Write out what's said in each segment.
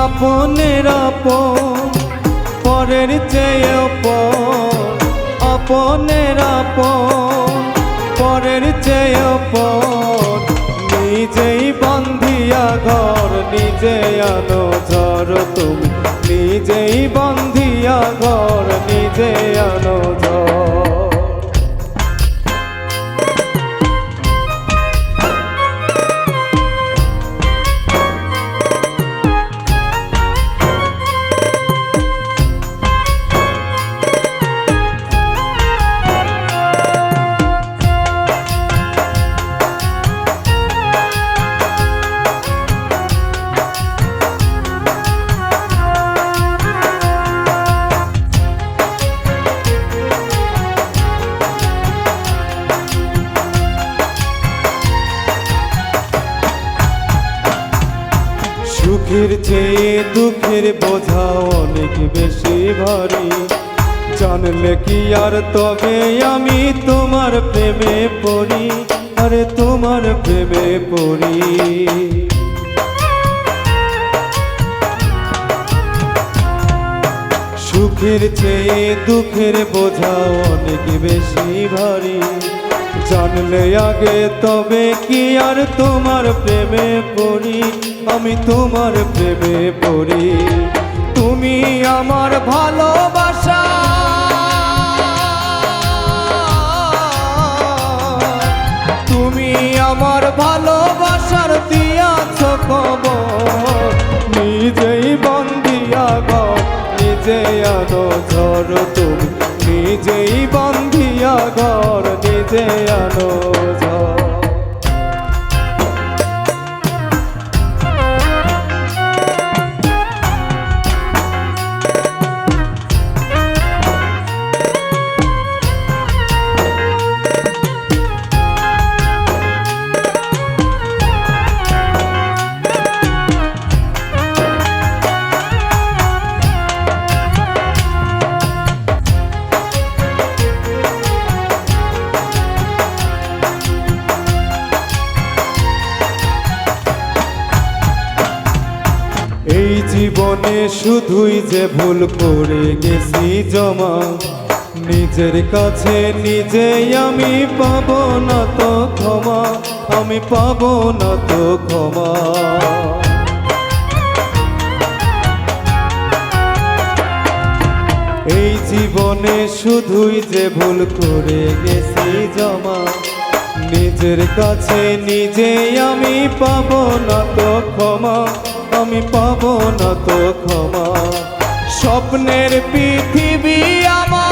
আপনের আপন পরের চেয়ে আপন, আপনের আপন পরের চেয়ে আপন। নিজেই বান্ধিয়া ঘর নিজে আনো ঝড়, তুমি নিজেই বান্ধিয়া ঘর নিজে আনো ঝড়। সুখের চেয়ে দুঃখের বোঝা অনেক বেশি ভারী, জানলে কি আর তবে আমি তোমার প্রেমে পড়ি, আরে তোমার প্রেমে পড়ি। সুখের চেয়ে দুঃখের বোঝা অনেক বেশি ভারী, জানলে আগে তবে কি আর তোমার প্রেমে পড়ি, আমি তোমার প্রেমে পড়ি। তুমি আমার ভালোবাসা, তুমি আমার ভালোবাসার দিয়াছ খবর, নিজেই বন্দিয়া ঘর নিজে আনো ঝড়, তুমি নিজেই বন্দিয়া ঘর নিজে আনো ঝড়। এই জীবনে শুধুই যে ভুল করে গেছি জমা, নিজের কাছে নিজেই আমি পাবো না তো ক্ষমা, আমি পাবো না তো ক্ষমা। এই জীবনে শুধুই যে ভুল করে গেছি জমা, নিজের কাছে নিজেই আমি পাবো না তো ক্ষমা, আমি পাবো না তো ক্ষমা। স্বপ্নের পৃথিবী আমার,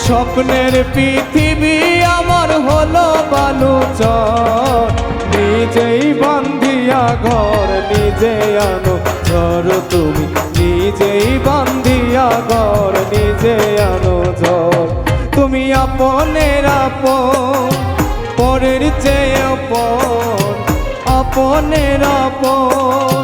স্বপ্নের পৃথিবী আমার হলো বালুচর, নিজেই বান্ধিয়া ঘর নিজে আনো ঝড়, তুমি নিজেই বান্ধিয়া ঘর নিজে আনো ঝড়। তুমি আপনের আপন পরের চেয়ে আপন, আপনের আপন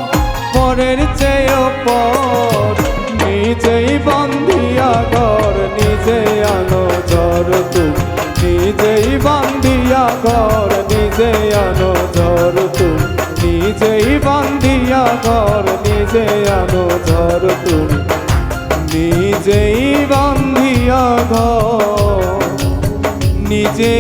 পরের চেয়ে আপন। নিজেই বান্ধিয়া ঘর নিজে আনো ঝড়, তুমি নিজেই বান্ধিয়া ঘর নিজে আনো ঝড়, তুমি নিজেই বান্ধিয়া ঘর নিজে আনো ঝড়, তুমি নিজেই বান্ধিয়া ঘর নিজে